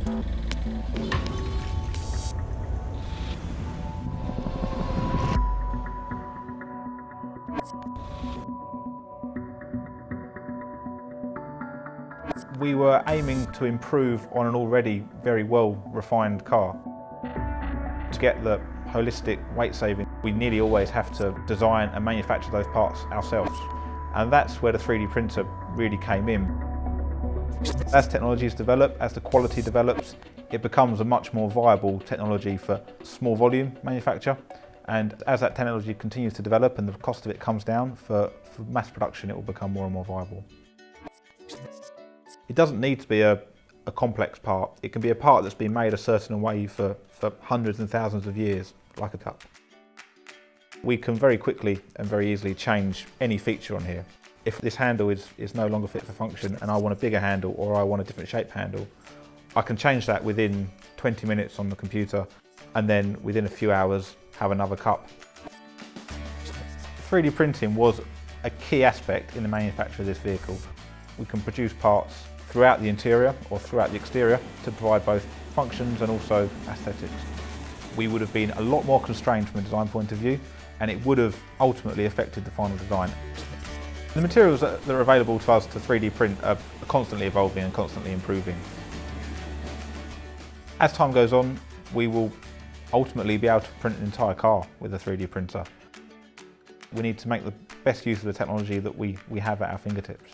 We were aiming to improve on an already very well refined car. To get the holistic weight saving, we nearly always have to design and manufacture those parts ourselves. And that's where the 3D printer really came in. As technologies develop, as the quality develops, it becomes a much more viable technology for small volume manufacture. And as that technology continues to develop and the cost of it comes down, for mass production it will become more and more viable. It doesn't need to be a complex part. It can be a part that's been made a certain way for hundreds and thousands of years, like a cup. We can very quickly and very easily change any feature on here. If this handle is no longer fit for function and I want a bigger handle or I want a different shaped handle, I can change that within 20 minutes on the computer and then within a few hours have another cup. 3D printing was a key aspect in the manufacture of this vehicle. We can produce parts throughout the interior or throughout the exterior to provide both functions and also aesthetics. We would have been a lot more constrained from a design point of view, and it would have ultimately affected the final design. The materials that are available to us to 3D print are constantly evolving and constantly improving. As time goes on, we will ultimately be able to print an entire car with a 3D printer. We need to make the best use of the technology that we have at our fingertips.